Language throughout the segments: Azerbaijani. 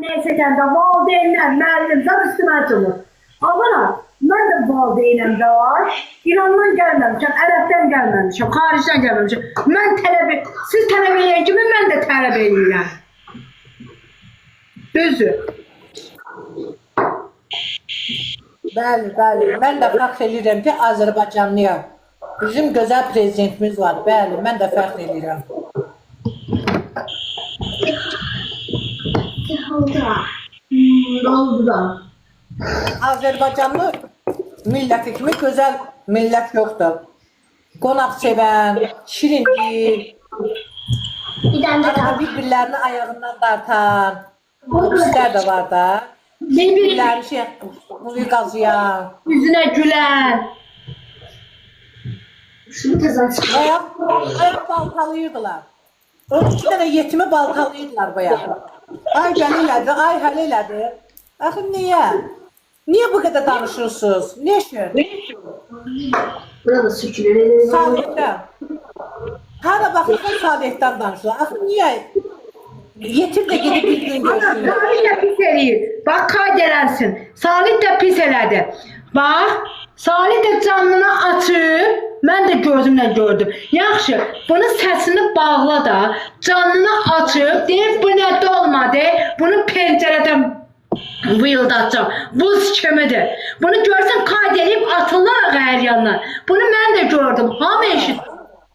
neyse kendi valideynler, müəllimlər üstümə açılır. Ama ben de valideynəm də var. İrandan gəlməmişəm, Ərəbdən gəlməmişəm, xaricdən gəlməmişəm. Mən tələb, siz tələb edən kimi mən də tələb edirəm. Düzdür. Bəli, bəli. Mən də fəxr edirəm ki, Azərbaycanlıyam. Bizim gözəl prezidentimiz var. Bəli, mən də fəxr edirəm. Oldu da. Azərbaycanlı milləti kimi gözəl millət yoxdur. Qonaq sevən, şirin dil, bir-birlərini ayağından dartan, bizlər də var da. Bir-birlərini buyu qazıyan, yüzünə gülən. Ayaq baltalayırdılar. 12 dənə yetimi baltalayırdılar bayaq. Ay gəlilədi, ay həlilədi. Axı niyə? Niyə bu qədər danışırsınız? Ne üçün? Burada sükülür. Salihdən. Hara baxırsan Salihdən danışırlar. Axı niyə? Yetim də gedib bir gün görsün. Salih də pis eləyir. Bax, qaydələmsin. Salih də pis elədi. Bax, Salih də canını açıb. Mən də gözümlə gördüm. Yaxşı, bunun səsini bağla da, canını açıb, deyib bu nədə olmadı, bunu pencərədən vıyıldatacağım. Buz kimidir. Bunu görsən qayd edib atırlar ağayar yanına. Bunu mən də gördüm. Hamı eşit.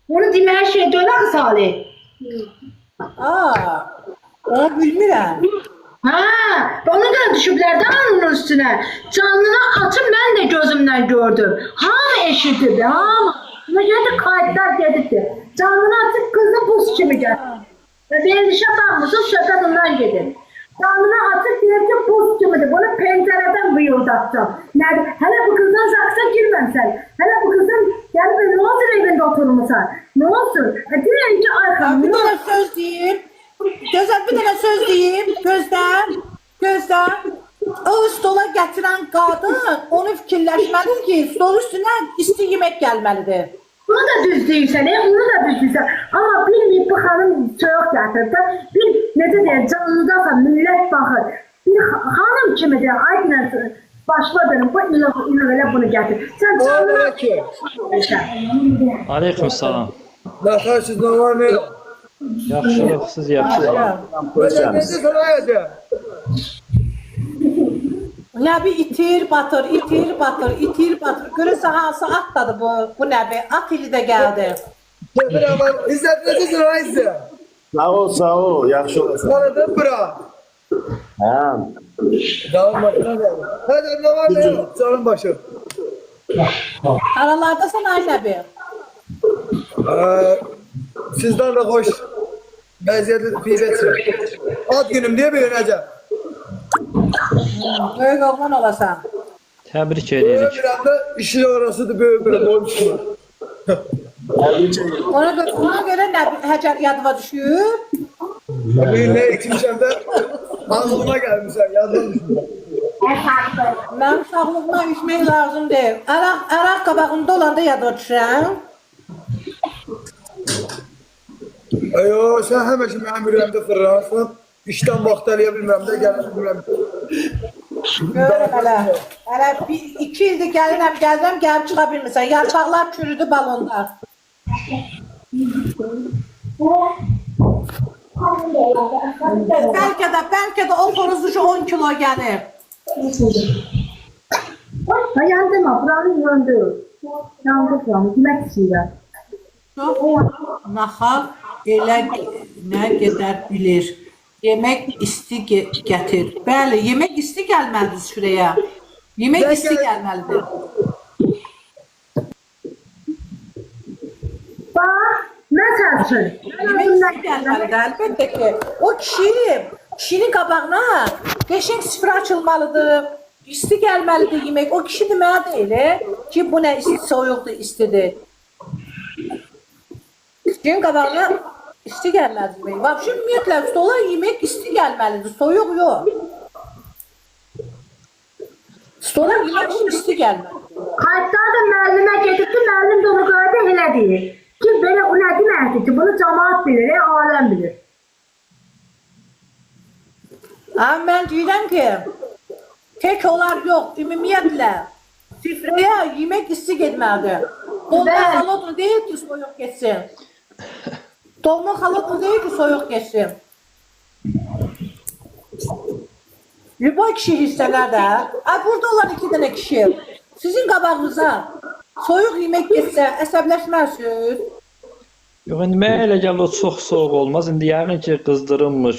Bunu deməyə şey deyil axı Salih. Onu bilmirəm. Onu da düşüblər də onun üstünə. Canını açıb mən də gözümlə gördüm. Hamı eşitirdi, hamı. Buna görə də qaydlar gedibdir. Canını açıb qızı buz kimi gəlir. Və verilişə baxmışsın, söhbət ondan gedir. Canını açıb deyir ki, buz kimidir. Bunu pencərədən vıyıldatacağım. Nədir? Hələ bu qızdan zaksa girməmsən. Hələ bu qızdan gəlib nə olsun evində oturmuşsan? Nə olsun? Deyirəm ki, arxam. Bir dənə söz deyim. Gözəl bir dənə söz deyim. Gözdən. O stola gətirən qadın onu fikirləşməlidir ki, stol üstünə isti yemək gəlməlidir. Bunu da düz deyirsən, onu da düz deyirsən. Amma bilməyib bu xanım soyuq gətirdi. Bir, necə deyir, canlıdasa millət baxır. Bir xanım kimidir, aydın başladır, bu ilıq elə bunu gətir. Sən canlıda ki. Aleyküm salam. Nasılsınız, ne var ne? Yaxşılıq, siz yaxşılıq. Nəbi itir, batır. Görürsə hansı atladı bu Nəbi? At ili də gəldi. İzzət, necəsin Aysə? Sağ ol, yaxşı olasın. Tanıdın bura? Hə. Canım başına geldi. Hadi ne var ne yok? Canım başı. Aralardasan ay Nəbi? Sizden de hoş. Vəziyyətli pivətçi. Ad günüm diye beğeneceğim. Böyük oğlan olasan. Təbrik edirik. Bir anda işin orasıdır böyle olmuşlar. Ona görə Nəbi Həcər yadıma düşür. Bir ne ekmişəm də ağlıma gəlmişəm, yadıma düşmüşəm. Mənim uşaqlığıma içmək lazım deyil. Əraq qabağında olanda yada düşürəm. Ayo, sen həmişə mənim ürəyimdə fırlanırsan. İşdən vaxt eləyə bilmirəm də, gələ bilmirəm. Görürəm hələ 2 ildir gəlirəm, gəlib çıxa bilmirsən. Yarpaqlar çürüdü balonda. Bəlkə də o xoruz 10 kilo gəlir. Yandım ha, buranın yandı. Yandı buranın, demək istəyirəm. Naxal elə nə qədər bilir. Yemək isti gətir. Bəli, yemək isti gəlməlidir sürəyə. Yemək isti gəlməlidir. Bax, məsəl üçün. Yemək isti gəlməlidir, əlbəttə ki. O kişinin qabağına qəşəng süfrə açılmalıdır. İsti gəlməlidir yemək. O kişi deməyə deyil ki, bu nə soyuqdur, istidir. Kişinin qabağına isti gəlməlidir. Vəbşi ümumiyyətlə, stola yemək isti gəlməlidir, soyuq yox. Stola yemək isti gəlməlidir. Hatta da müəllimə gedib ki, müəllim də onu qayda elə deyir. Ki, belə o nə deməkdir ki, bunu cəmaat bilir, aləm bilir. Ama mən deyirəm ki, tek olar yox, ümumiyyətlə sifrəyə yemək isti getməlidir. Dolma Bəli. xalodun deyil ki, soyuq geçsin. Dolma xalodun deyil ki, soyuq geçsin. Lüboy kişi hissələr də, burada olan 2 dənə kişi, sizin qabağınıza soyuq yemək geçsə əsəbləşməzsiniz. Yox, indi mənə elə gəlir o çox soğuk olmaz. İndi yəqin ki, qızdırılmış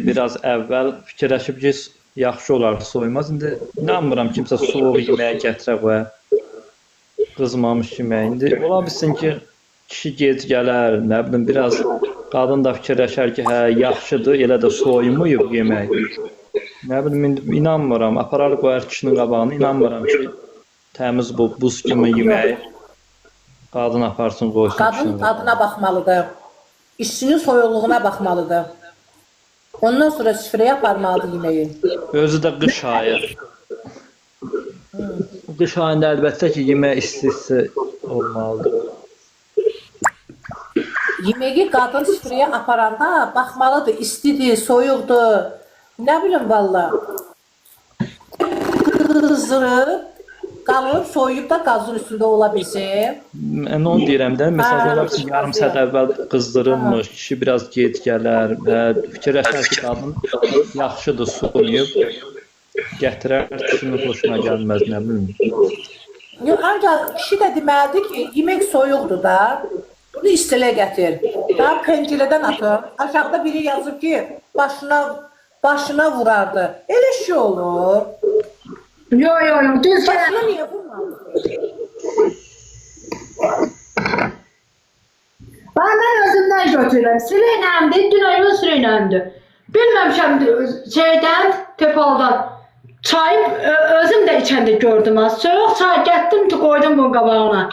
biraz əvvəl fikirləşib ki, yaxşı olar soymaz. İndi inanmıram kimsə soğuk yeməyə gətirə qoya. Qızmamış yemək. İndi ola bilsin ki, kişi gec gələr, nə bilim, biraz qadın da fikirləşər ki, hə, yaxşıdır, elə də soyumayıb yemək. Nə bilim, indi inanmıram, aparar qoyar kişinin qabağına, inanmıram ki, təmiz bu buz kimi yeməyi qadın aparsın, qoysun Qadın kişinin qabağına. tadına baxmalıdır. İşçinin soyuqluğuna baxmalıdır. Ondan sonra sifrəyə aparmalıdır yeməyi. Özü də qış ayı. Qış ayında əlbəttə ki, yemək isti olmalıdır. Yeməyi qadın sifrəyə aparanda baxmalıdır, istidir, soyuqdur. Nə bilim valla. Qızdırıb, qalıb, soyuyub da qazın üstündə ola bilsin. Mən onu deyirəm də, məsələn, olar ki, yarım saat əvvəl qızdırılmış, kişi biraz gec gələr və fikirləşər ki, qadın yaxşıdır, soyuyub, gətirər, kişinin xoşuna gəlməz, nə bilim. Ancaq kişi də deməlidir ki, yemək soyuqdur da, bunu istilə gətir. Daha pəncərədən atın. Aşağıda biri yazıb ki, başına vurardı. Elə şey olur. Yo, düz gələ. Başına niyə vurmadı? Mən özümdən götürürəm. Sürəynəmdir, dünayın sürəynəmdir. Bilməmişəm şeydən, tepaldan. Çayı özüm də içəndə gördüm az. Soyuq çay getdim ki, qoydum bunun qabağına.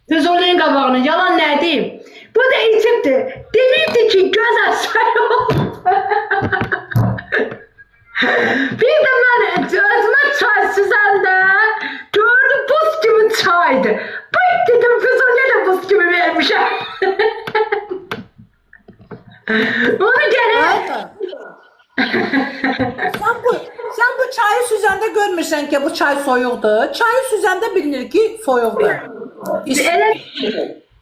Füzulinin qabağına, yalan nə deyim. Bu da içibdir. Deyirdi ki, gözəl soyuq. Bir də mən özümə çay süzəndə gördüm buz kimi çaydı. Bıy dedim, Füzuliyə də buz kimi vermişəm. Onu gərək... Sen bu çayı süzəndə görmürsən ki, bu çay soyuqdur. Çayı süzəndə bilinir ki, soyuqdur. Elə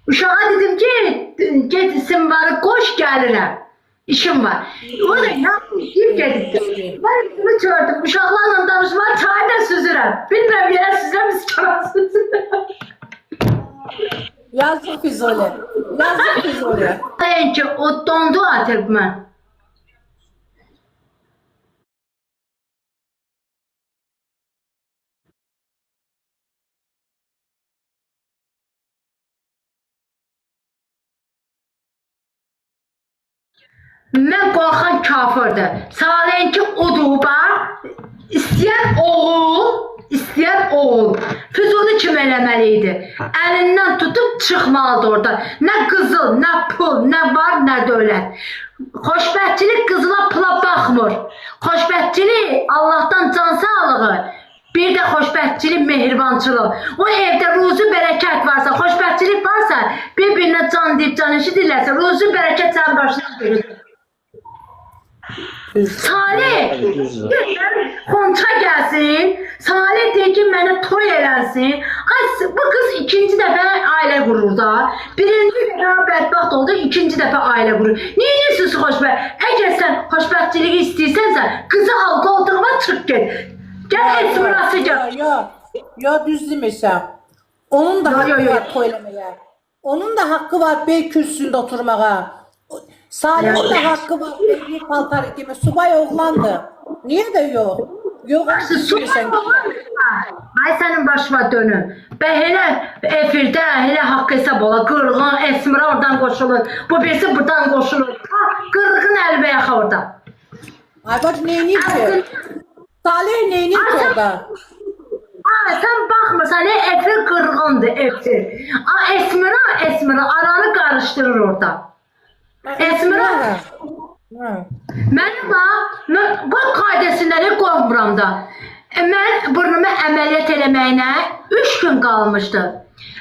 uşağa dedim ki, getsin var, qoş gəlirəm. İşim var. O da yapmayıb gedibdir. Ben üstümü çördüm, uşaqlarla danışma, çayı da süzürəm. Bilmirəm, yerə süzürəm, iskara süzürəm. Yazıq Füzuli. Yazıq Füzuli. Deyən ki, o dondu atıb mən. Mən qorxan kafirdir. Sağlayın ki, oduba, istəyən oğul, Füzuli kimi eləməliydi. Əlindən tutub çıxmalıdır orada. Nə qızıl, nə pul, nə var, nə dövlət. Xoşbəxtçilik qızıla pula baxmır. Xoşbəxtçilik Allahdan can sağlığı. Bir də xoşbəxtçilik mehribançılıq. O evdə ruzu bərəkət varsa, xoşbəxtçilik varsa, bir-birinə can deyib can eşidirlərsə, ruzu bərəkət sənin başına görür. Salih, Xonça gəlsin, Salih deyir ki, mənə toy eləsin. Bu qız ikinci dəfə ailə qurur da. Birinci dəfə bədbaxt oldu, ikinci dəfə ailə qurur. Neyinirsiniz xoşbəxt? Əgər sən xoşbəxtçiliyi istəyirsənsə, qızı al qoltuğuma çıx get. Gəl etmirası gəl. Ya düz demirsən. Onun da haqqı var toy eləməyə. Onun da haqqı var bey kürsüsündə oturmağa. Salih'in de hakkı var, belli paltar etme. Subay oğlandı. Niye de yok? Yok, Subay ay sənin başıma dönün. Bə elə efirdə, elə haqq hesab ola, qırğın, Esmira oradan qoşulur, bu birisi buradan qoşulur. Qırğın əlbəyaxa orada. Ay bacı neyini ki? Salih neyini ki orada? Sən baxmırsan, efir qırğındır, efir. Esmira aranı qarışdırır orada. Esmira, mənim qoy qaydəsindən qorxmuram da. Mən burnumu əməliyyat eləməyinə 3 gün qalmışdı.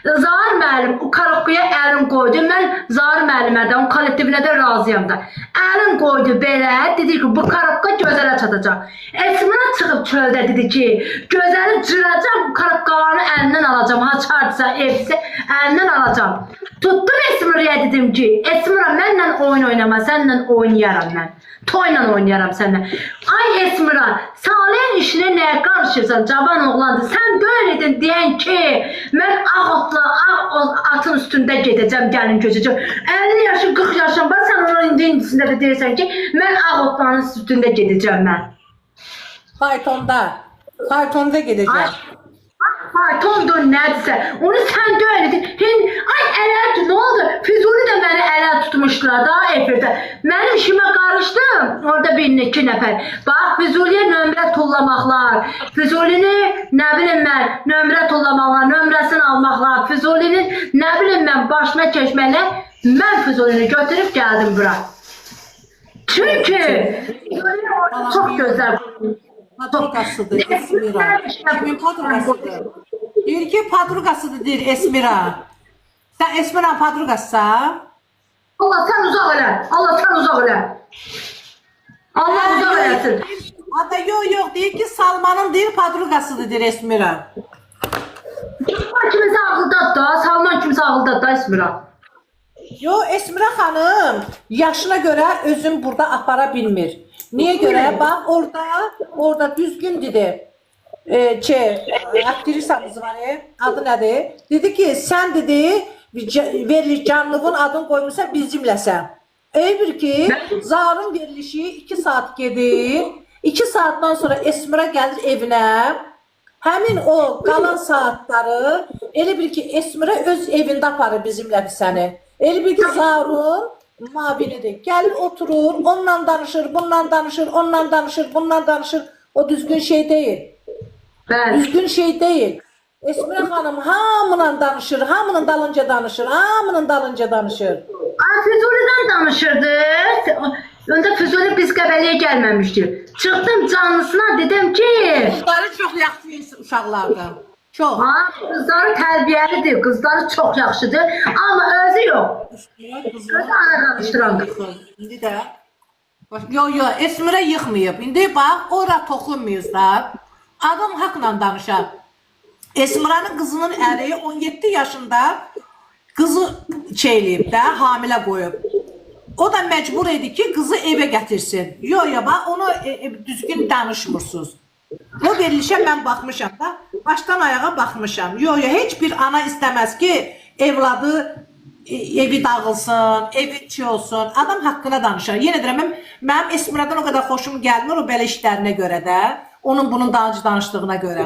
Zahir müəllim o karaoke'ya əlim qoydu. Mən Zahir müəllimədən, o kollektivinə də razıyam da. Əlim qoydu belə, dedi ki, bu karaoke gözələ çatacaq. Esmina çıxıb çöldə dedi ki, gözəli cıracam, karaoke'larını əlindən alacam. Haçardısa, evsə əlindən alacam. Tutdum Esmira'ya dedim ki, Esmira mənlə oyun oynama, sənlə oynayaram mən. Toyla oynayaram sənlə. Ay Esmira, Salih'in işine nəyə qarışırsan, cavan oğlandır. Sən böyləydin deyən ki, mən ağ atın üstündə gedəcəm, gəlin köçəcəm. 50 yaşım, 40 yaşım var, sən onun indisində də deyirsən ki, mən ağ otların üstündə gedəcəm mən. Faytonda gedəcəm. Faytondur nədirsə, onu sən döyələdin. Ay ələ tut, nə oldu? Füzuli də məni ələ tutmuşdular da efirdə. Mənim işimə qarışdım, orada bir-iki nəfər. Bax, Füzuliyə nömrə tullamaqlar, Füzulini, nə bilim mən, nömrə tullamaqlar, nömrəsini almaqlar, Füzulinin, nə bilim mən, başına keçməklə, mən Füzulini götürüb gəldim bura. Çünki, çox gözəl. Padrugasıdır Esmira. Kimin padrugasıdır? Deyir ki, padrugasıdır deyir Esmira. Sen Esmira'nın padrugasısan? Allah sen uzaq elə. Allah sen uzaq elə. Allah uzaq eləsin. Hatta yok deyir ki Salman'ın deyir padrugasıdır deyir Esmira. Salman kimisi ağıldadır da. Salman kimisi ağıldadır da Esmira. Yo Esmira xanım yaşına göre özüm burada apara bilmir. Niye göre? Bak orada düzgün dedi. Aktrisamız var adı nedir? Dedi ki sen dedi veriliş canlılığın adını koymuşsan bizimləsən. Öyle ki Zarın verilişi 2 saat gedir. 2 saatten sonra Esmira gelir evine. Hemin o kalan saatleri elə bir ki Esmira öz evinde aparır bizimlə səni. Elə bir ki Zarun mavinidir. Gelir oturur, onunla danışır, bununla danışır, onunla danışır, bununla danışır. O düzgün şey değil. Ben. Düzgün şey değil. Esmira xanım hamının danışır, hamının dalınca danışır, hamının dalınca danışır. Füzuli'den danışırdı. Önde Füzuli biz qəbəliyə gəlməmişdi. Çıxdım canlısına dedim ki... Kızları çok yaxşı uşaqlardan. Çok. Kızları tərbiyəlidir, kızları çok yaxşıdır. Ama özü yox. Özü ana danışdıran. İndi də. Yo, Esmira yıxmayıb. İndi bax, ora toxunmayızlar. Adam haqla danışar. Esmira'nın kızının əri 17 yaşında kızı çeyləyib də, hamilə qoyub. O da mecbur idi ki kızı eve getirsin. Yo bak onu düzgün danışmırsınız. O verilişe ben bakmışam da baştan ayağa bakmışam. Yo heç bir ana istemez ki evladı evi dağılsın, evi çi olsun. Adam hakkına danışar. Yine deyirəm, mənim Esmira'dan o kadar hoşum gelmir o belə işlerine göre de. Onun bunun daha önce danıştığına göre.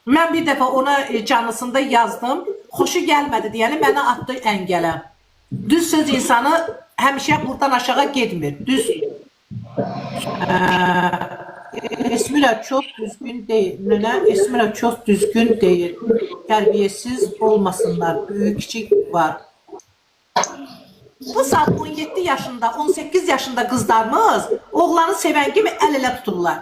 Ben bir defa ona canlısında yazdım. Hoşu gelmedi diyəni mənə attı əngələ. Düz söz insanı həmişə buradan aşağı getmir. Düz. Esmira çok düzgün değil. Nene? Esmira çok düzgün değil. Terbiyesiz olmasınlar. Büyük küçük var. Bu saat 17 yaşında, 18 yaşında kızlarımız oğlanı seven gibi el ele tuturlar.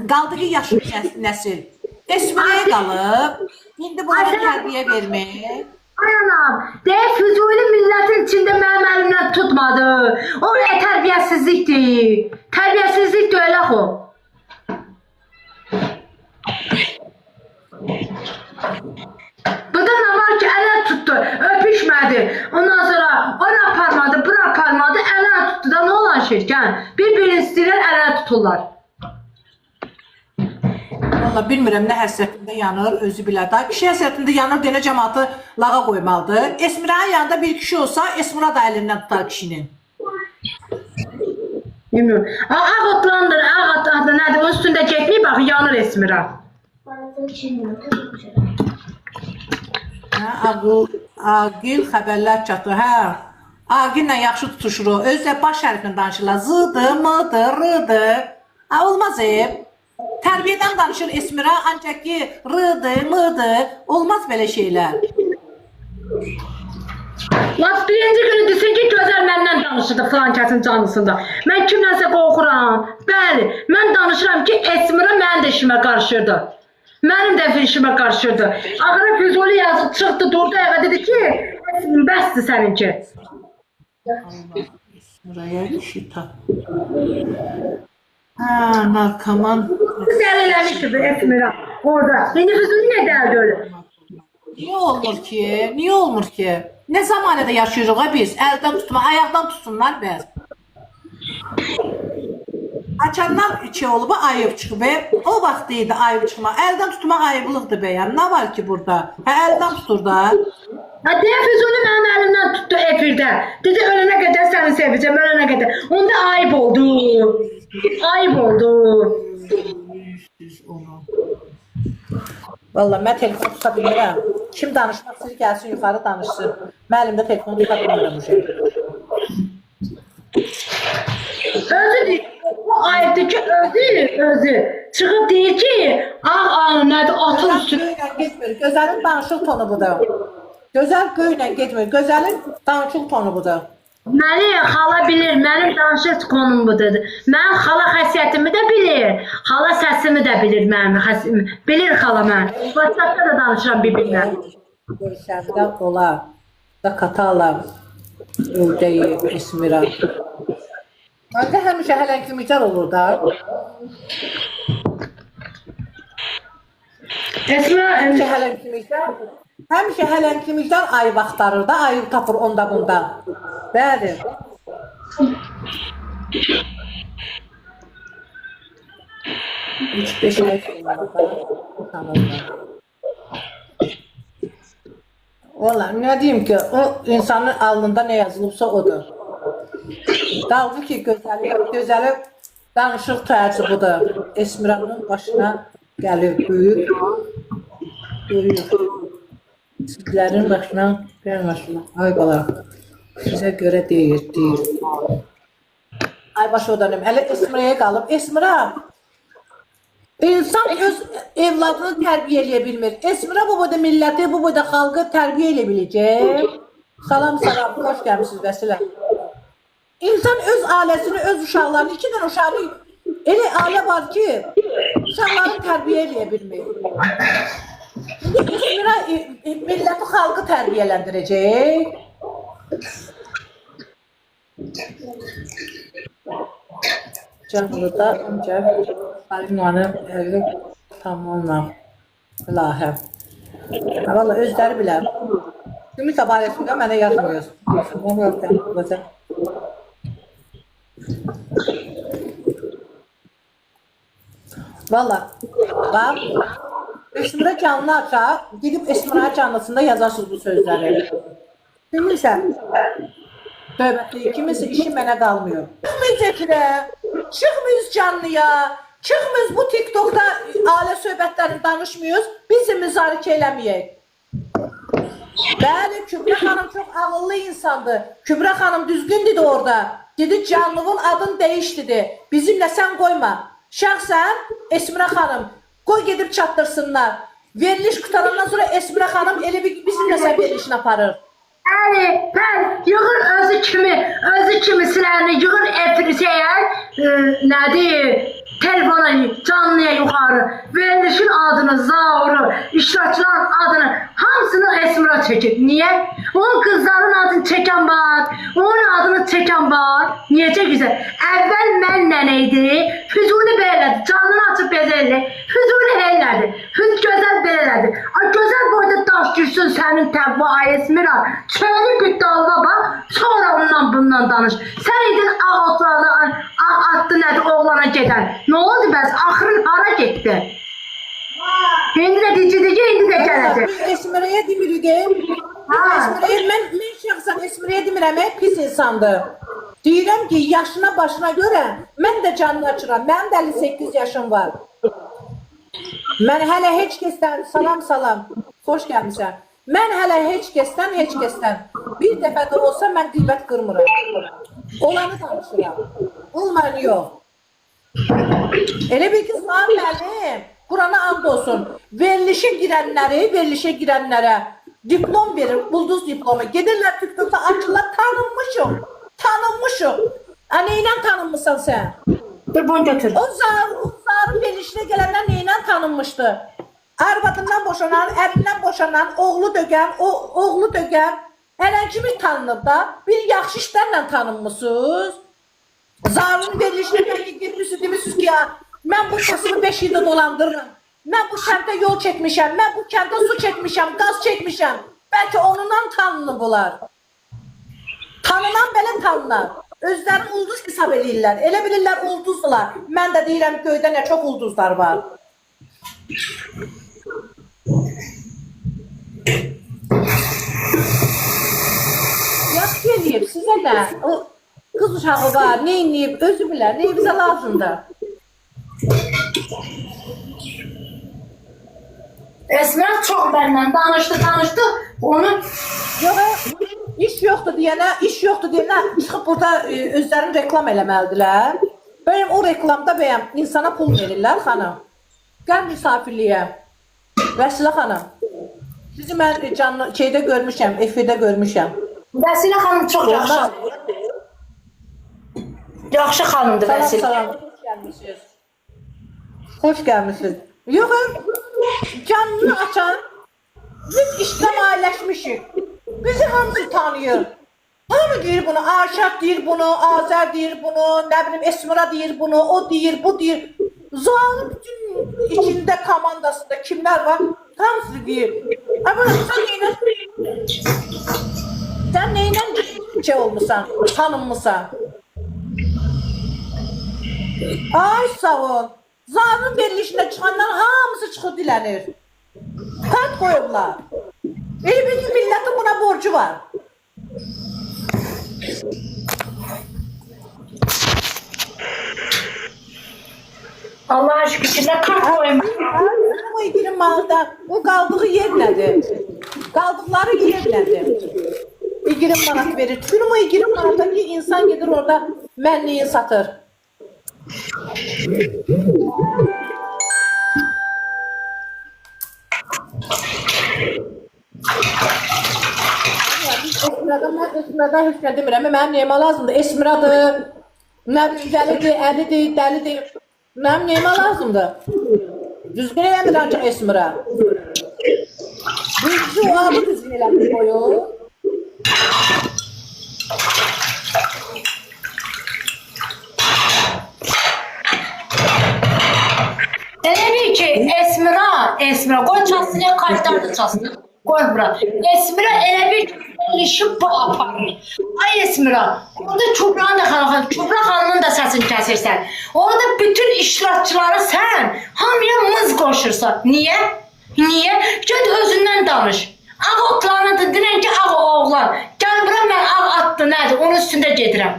Qaldı ki yaşlı nəsil. Esmira'ya qalıb, indi bunlara tərbiyə vermək. Ay anam, deyək Füzuli milletin içinde mənim əlimdən tutmadı. O tərbiyəsizlikdir. Tərbiyəsizlikdir elə o. Burada ne var ki ələ tutdu, öpüşmədi. Ondan sonra ora aparmadı, bura aparmadı, ələ tutdu da ne olan şeykən? Bir-birini istəyirlər, ələ tuturlar. Valla bilmirəm nə həsrətində yanır, özü bilər da. Kişi həsrətində yanır, denə cəmatı lağa qoymalıdır. Esmira'nın yanında bir kişi olsa, Esmira da əlindən tutar kişinin. Bilmiyorum. Ağ otlandır, ağ adı nədir? Onun üstündə getməyib, bax, yanır Esmira. Agil xəbərlər çatır, hə. Agillə yaxşı tutuşur o. Özü də baş hərfini danışırlar. Zıdı, mıdı, rıdı. Olmaz Terbiyeden danışır Esmira ancak ki rıdı, mıdı. Olmaz böyle şeyler. Laf birinci günü desin ki gözəl məndən danışırdı filan kəsin canlısında. Mən kimlənsə qorxuram. Bəli, mən danışıram ki Esmira mənim də işimə qarışırdı. Mənim də işimə qarışırdı. Axırı Füzuli yazıb çıxdı, durdu ayağa dedi ki, bəsdir səninki. Buraya kişi tap. Ha, narkoman. Dəli eləmişdi bu Esmira orada. İndi Füzuli nə dəldi öyle? Niye olmur ki? Niye olmur ki? Ne zamanada yaşıyoruz ha biz? Elden tutma, ayaktan tutsunlar biz. Açandan içi olub ayıb çıxıb. O vaxt idi ayıb çıxma. Elden tutma ayıblıqdır be. Yəni nə var ki burada? Hə elden tutur da. Ha deyə Füzuli mənim əlimdən tutdu efirdə. Dedi ölənə qədər səni sevəcəm, ölənə qədər. Onda ayıb oldu. Ayıb oldu. Vallahi mən telefon tuta bilmirəm. Kim danışmaq istəyir gəlsin yuxarı danışsın. Mən əlimdə telefon tuta bilmirəm bu şey. Özü deyir, bu ayıbdır ki özü çıxıb deyir ki, ağ nədir atın üstünə. Göylə getmir. Gözəlin danışıq tonu budur. Gözəl göylə getmir. Gözəlin danışıq tonu budur. Məni xala bilir, mənim danışıq konum budur. Mənim xala xəsiyyətimi də bilir, xala səsimi də bilir mənim xəsiyyətimi. Bilir xala mən. WhatsApp'da da danışıram bir-birinə. Görüşəndə olar. Da katalar. Öldəyi, İsmira. Məndə həmişə hələnglimiklər olur da. Esma, Həmişə hələnglimiklər ayıb axtarır da, ayıb tapır onda bunda. Bəli. Üç, beş ay Valla ne diyeyim ki, o insanın alnında ne yazılıbsa odur. Qaldı ki, gözəli danışıq təəccübüdür. Esmiranın başına gəlir böyük. Sizlərin başına gəlməsin. Ay bala, sizə görə deyir. Ay başı o dönüm. Hələ Esmiraya qalıb. Esmira, insan öz evladını tərbiyə eləyə bilmir. Esmira bu boyda milləti, bu boyda xalqı tərbiyə eləyə biləcək. Salam, xoş gəlmişsiniz Vəsilə. İnsan öz ailəsini, öz uşaqlarını, 2 dənə uşağını elə ailə var ki, uşaqlarını tərbiyə eləyə bilmir. Esmira milləti, xalqı tərbiyələndirəcək. Canlıda ancaq Halimanın evi tamamla ilahə. Valla özləri bilər. Ümid abarətində mənə yazmıyoruz. Valla, bax, Esmira canlı açar, gidip Esmira canlısında yazarsınız bu sözləri. Demirsən, tövbətli, kiminsə işi mənə qalmıyor. Çıxmıyız efirə, çıxmıyız canlıya, çıxmıyız bu TikTok'da ailə söhbətlərini danışmıyoruz, bizi müzarikə eləməyək. Bəli, Kübra xanım çox ağıllı insandır. Kübra xanım düzgün dedi orada. Dedi canlının adını değiş dedi. Bizimlə sən qoyma. Şəxsən Esmira xanım qoy gedib çatdırsınlar. Veriliş qutarandan sonra Esmira xanım elə bizimlə sən verilişini aparır. Bəli, yığır özü kimi siləni yığır nədir? Telefona, canlıya yuxarı, verilişin adını, zauru, iştirakçıların adını, hamısını Esmira çəkir. Niye? Onun kızların adını çəkən var, onun adını çəkən var. Niyəcə güzel? Əvvəl mən nənəydi, Füzuli belədi, canlını açıb bezəldi, Füzuli elədi, gözəl belədi. Gözəl boyda daş düşsün sənin təvva Esmira, çölü qüddalına bax, sonra ondan bundan danış. Sən idin ağ otlarına, ağ atdı nədir oğlana gedən. Ne oldu bəs? Axırın hara getdi? İndi də dicidir, indi də gələcək. Esmiraya demirik. Mən şəxsən Esmiraya demirəm, pis insandır. Deyirəm ki, yaşına başına görə mən də canlı açıram. Mənim də 58 yaşım var. Mən hələ heç kəsdən, salam, xoş gəlmişsən. Mən hələ heç kəsdən bir dəfə də olsa mən qeybət qırmıram. Olanı danışıram. Olmayanı yox. Elə bir ki, Suhan müəllim, Qurana and olsun, verilişə girənlərə diplom verir, ulduz diplomu. Gedirlər TikTok'da açırlar, tanınmışıq. Neyle tanınmışsan sən? Bir bunu götür. O zarın verilişinə gələnlər neyle tanınmışdı? Arvadından boşanan, ərindən boşanan, oğlu dögən, hələn kimi tanınıb da, bir yaxşı işlərlə tanınmışsınız. Zalim verilişinə bəlkə girmişsiniz, demişsiniz ki, ya, mən bu kasımı 5 ildə dolandırırım. Mən bu kəndə yol çəkmişəm, mən bu kəndə su çəkmişəm, qaz çəkmişəm. Bəlkə onunla tanınıblar. Tanınan belə tanınar. Özlərini ulduz hesab edirlər. Elə bilirlər ulduzdular. Mən də deyirəm göydə nə çox ulduzlar var. Yaxşı eləyib, sizə də o qız uşağı var, nə eləyib, özü bilər, nə bizə lazımdır. Esmer çok benden danıştı. Onu Yox, iş yoxdur deyənə, çıxıb burada özlərini reklam eləməlidirlər. Bəyəm o reklamda bəyəm insana pul verirlər xanım. Gəl misafirliyə. Vəsilə xanım. Sizi mən canlı şeydə görmüşəm, efirdə görmüşəm. Vesile Hanım çok yaxşı. Yaxşı xanımdır Salam, Vesile. salam. Hoş gəlmişsiniz. Hoş gəlmişsiniz. Yox, canını açan biz ictimailəşmişik. Bizi hamısı tanıyır. Hamı deyir bunu, Arşad deyir bunu, Azər deyir bunu, nə bilim Esmira deyir bunu, o deyir, bu deyir. Zuhal'ın bütün içində, komandasında kimlər var? Hamısı deyir. Ama sen neyle şey olmuşsan, tanınmışsan? Ay sağ ol. Zuhal'ın verilişine çıkanlar hamısı çıxıb dilənir. Kart koyublar. Elə bir ki, milletin buna borcu var. Allah aşkına kart koyma. O ikirin malda, o qaldığı yer nədir? Qaldıqları yer nədir? 20 manat verir. Tükürüm o 20 manata bir insan gedir orada mənliyi satır. Esmira'dan heç nə demirəm. Mənim neyimə lazımdır? Esmira'dır, nə bilim, Vəlidir, Əlidir, Dəlidir. Mənim neyimə lazımdır? Düzgün eləmir ancaq Esmira. Bizi o adı düzgün eləmir koyur. Elə bil ki, Esmira, qoy çasını, kartlar da çasını. Qoy bura. Esmira elə bir işi bu aparır. Ay Esmira, orada Kübra'nın da xanımın, Kübra xanımın da səsini kəsirsən. Orada bütün iştirakçıları sən hamıya mız qoşursan. Niyə? Niyə? Gəl özündən danış. Ağ otlarına da dinən ki, ağ oğlan. Gəl bura, mən ağ atdı nədir? Onun üstündə gedirəm.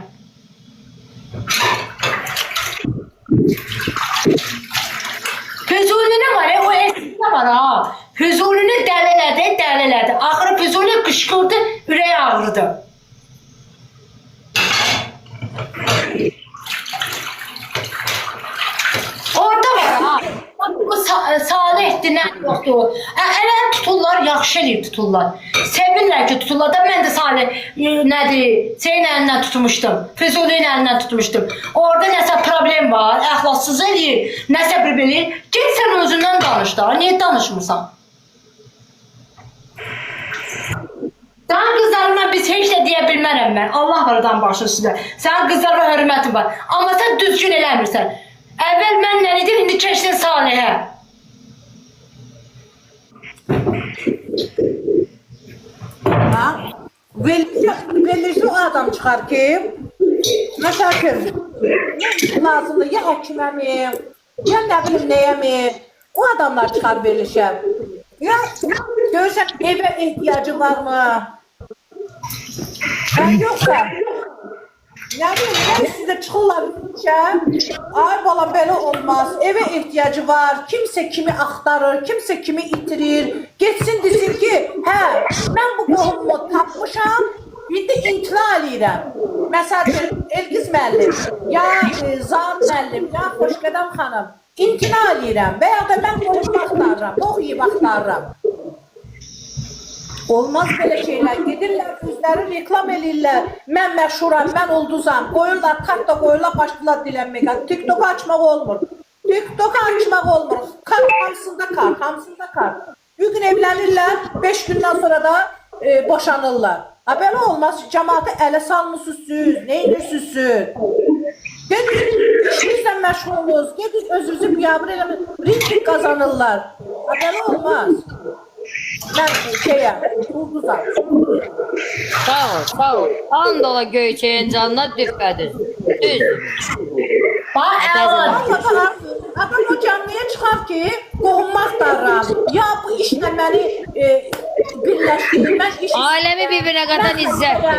Füzulini var ya, o eskidə var ha. Füzulini dəlilədi. Axırı Füzuli qışqırdı, ürəyi ağrıdı. Orada var ha. Bu Salihdir, nə yoxdur. Ələ tuturlar, yaxşı eləyib tuturlar. Sevirlər ki, tuturlar da mən də Salih nədir, senin əlindən tutmuşdum. Füzulinin əlindən tutmuşdum. Orada nəsə problem var, əxlassız eləyir, nəsə bir bilir. Get sən özündən danış da, niyə danışmırsan? Sənin qızlarına biz heç də deyə bilmərəm mən. Allah var adam başını sizə. Sənin qızlarına hörmətin var. Amma sən düzgün eləmirsən. Əvvəl mən nə edim, indi keçdin Salihə. Ha? Verilişi o adam çıxar ki, məsəl ki, lazımdır ya həkiməmi, ya nə bilim nəyəmi, o adamlar çıxar verilişə. Ya görürsən evə ehtiyacı var mı? Yoxsa, nə bilim, sizə çıxırlar verilişə, ay bala belə olmaz, evə ehtiyacı var, kimsə kimi axtarır, kimsə kimi itirir, geçsin desin ki, hə, mən bu qohumu tapmışam, indi imtina eləyirəm. Məsələn, Elgiz müəllim, ya Zahid müəllim, ya Xoşqədəm xanım, imtina eləyirəm və ya da mən qohumu axtarıram, oxuyub axtarıram. Olmaz belə şeylər, gedirlər, özləri reklam eləyirlər, mən məşhuram, mən ulduzam, qoyurlar, kart da qoyurlar, başlayırlar dilənməyə, TikTok açmaq olmur. TikTok açmaq olmur. Hamısında kar. Bir gün evlənirlər, 5 gündən sonra da boşanırlar. Belə olmaz, cəmaatı ələ salmısınız, neyinirsiniz? Gedin, işinizlə məşğulunuz, gedin özünüzü biabır eləmin, rintik qazanırlar. Belə olmaz. Mən ulduzam. Sağ ol. And ola Göyçəyin canına düpbədir. Düz. Adam o canlıya çıxar ki, qohummaq darram. Ya bu işlə məni birləşdirir, mən iş... Aləmi bir-birinə qatan izzətdir.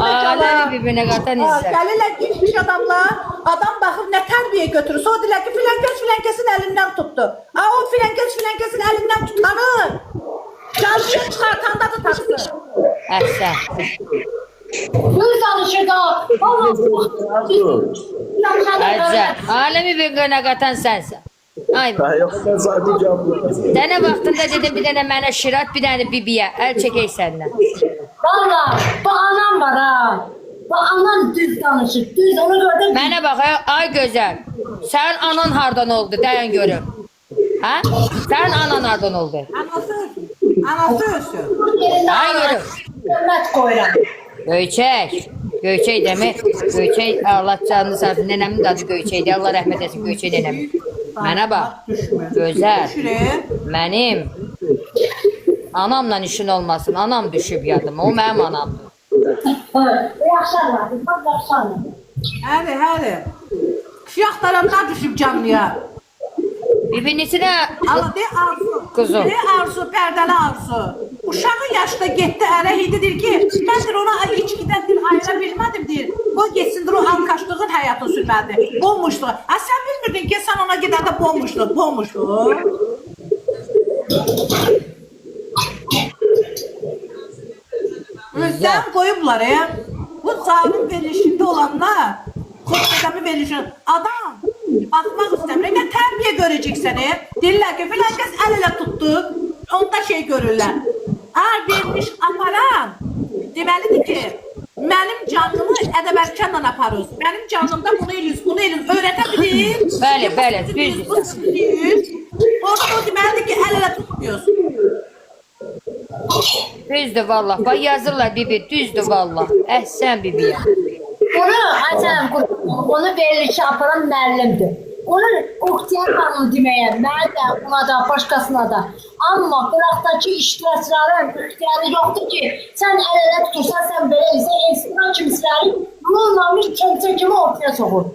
Aləmi bir-birinə qatan izzət. Gəlirlər gitmiş adamlar, adam baxır nə tərbiyə götürür. O deyirlər ki, filənkəsin əlindən tutdu. O filənkəsin əlindən tutanır. Canlıya çıxartanda da taxsın. Əhsən. Düz danışır da. Əcəb. Aləmi bir-birinə qatan sənsən. Ay Ha, yok sen sadece yapıyorsun. Dənə vaxtında dedim bir dənə mənə şirat, bir dənə bibiyə. Əl çəkək səndən. Valla bu anam var ha. Bu anam düz danışır. Düz onu gördüm. Mənə bax, ay gözəl. Sənin anan hardan oldu? Dayan görüm. Hə? Sənin anan hardan oldu? Anası ölsün. Ay görüm. Hürmet koyuram. Göyçək demək. Göyçək Allah canını sağ nənəmin adı Göyçəkdir. Allah rəhmət etsin Göyçək nənəmin. Mənə bax. Gözəl. Mənim anamla işin olmasın. Anam düşüb yadıma. O mənim anamdır. Yaşarlar. Bak yaşarlar. Həli. Şiyax tarafına düşüb canlıya. Bir-birisinə De Arzu. Kuzum. De Arzu, pərdəli Arzu. Uşağı yaşda getdi, ərə hididir ki, məndir ona içkidən ayıra bilmədim deyir. O getsindir, o alkaşlığın həyatını sürmədi. Boğmuşluq. Sən bilmirdin ki, sən ona gedəndə boğmuşluq. Özdən qoyublar, Bu zalim verilişində olanlar, Xoşqədəmi verilişində adam baxmaq istəmir. Nə tərbiyə görəcək səni? Deyirlər ki, filan kəs əl-ələ tutdu, onda şey görürlər. Vermiş aparan deməlidir ki, mənim canımı ədəbərkanla aparırız. Mənim canımda bunu eləyiz, öyrətə bilir. Bəli, düzdür. Orada o deməlidir ki, əl-ələ tutmuyorsun. Düzdür vallah. Bax yazırlar bibi, düzdür vallah. Əhsən bibiyə. Onu verilişi aparan müəllimdir. Onu oxuyan xanım deməyə, mənə də, ona da, başqasına da. Amma qıraqdakı iştirakçıların ixtiyarı yoxdur ki, sən əl-ələ tutursan, sən belə isə ekstrem kimsələri bununlamış kemçə kimi ortaya soxur.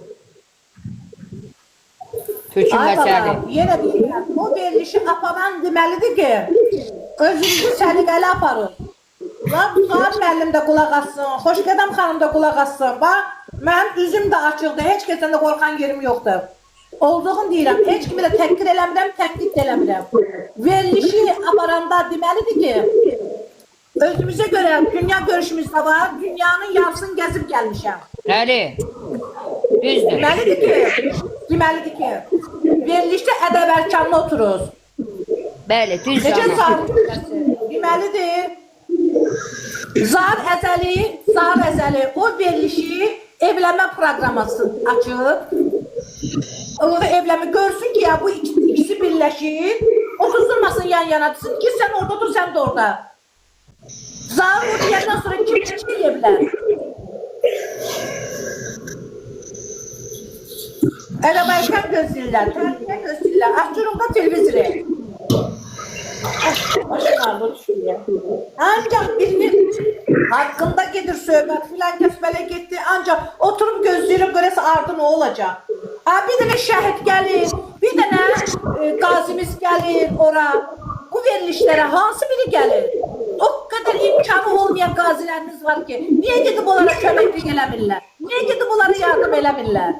Türkün məsəli. Yenə deyirəm, o verilişi aparan deməlidir ki, özünüzü səliqəli aparın. Bu saat müəllim də qulaq assın, Xoşqədəm xanım da qulaq assın. Bax, mənim üzüm də açıqdır, heç kəsən də qorxan yerim yoxdur. Olduğum deyirəm, heç kimi də təhqir eləmirəm, təqlid eləmirəm. Verilişi aparanda deməlidir ki, özümüzə görə dünya görüşümüz də var, dünyanın yarısını gəzib gəlmişəm. Bəli, düzdür. Deməlidir ki, verilişdə ədəb-ərkanlı otururuz. Bəli, düzdür. Necə zarı deməlidir. Zar əzəli, o verilişi evlənmə proqraması açıb. O evlənmə görsün ki, ya bu ikisi birləşir. Otuzdurmasın yan-yana, desin ki, sən orada dur, sən də orada. Zar o deyəndən sonra kim eləyə bilər? Ədəb-ərkan gözləyirlər, tərbiyə gözləyirlər. Açırımda televizoru. Ancak birinin hakkında gelir söhbət, filan kəs belə getdi, ancaq oturup gözləyirəm görəsə ardı nə olacaq? Bir dənə şəhid gəlir, bir dənə qazimiz gəlir ora. Bu verilişlərə hansı biri gəlir? O qədər imkanı olmayan qazilərimiz var ki, niyə gedib onlara köməklik eləmirlər? Niyə gedib onlara yardım eləmirlər?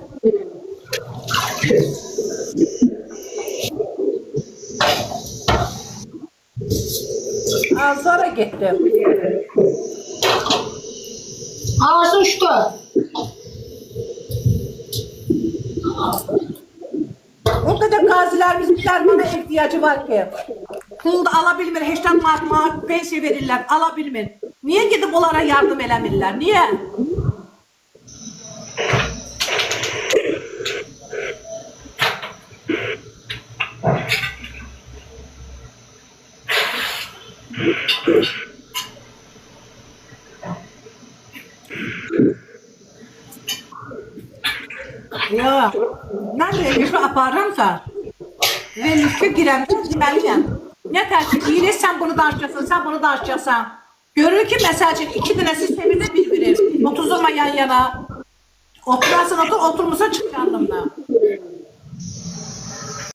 Sonra getdim. Ağzı uçtu. O qədər qazilərimizin dərmana ehtiyacı var ki, pul da ala bilmir, 80 manat pensiya verirlər, ala bilmir. Niyə gedib onlara yardım eləmirlər? Niyə? aparıram da. Verilişə girəmişəm, deməliyəm. Nə tərki deyir, sən bunu da açacaksın, sən bunu da açacaksan. Görür ki, məsəl üçün 2 dənəsi sevirdə bir-biri. 30 yan yana. Oturarsın, oturmuşsa çıx yanımda.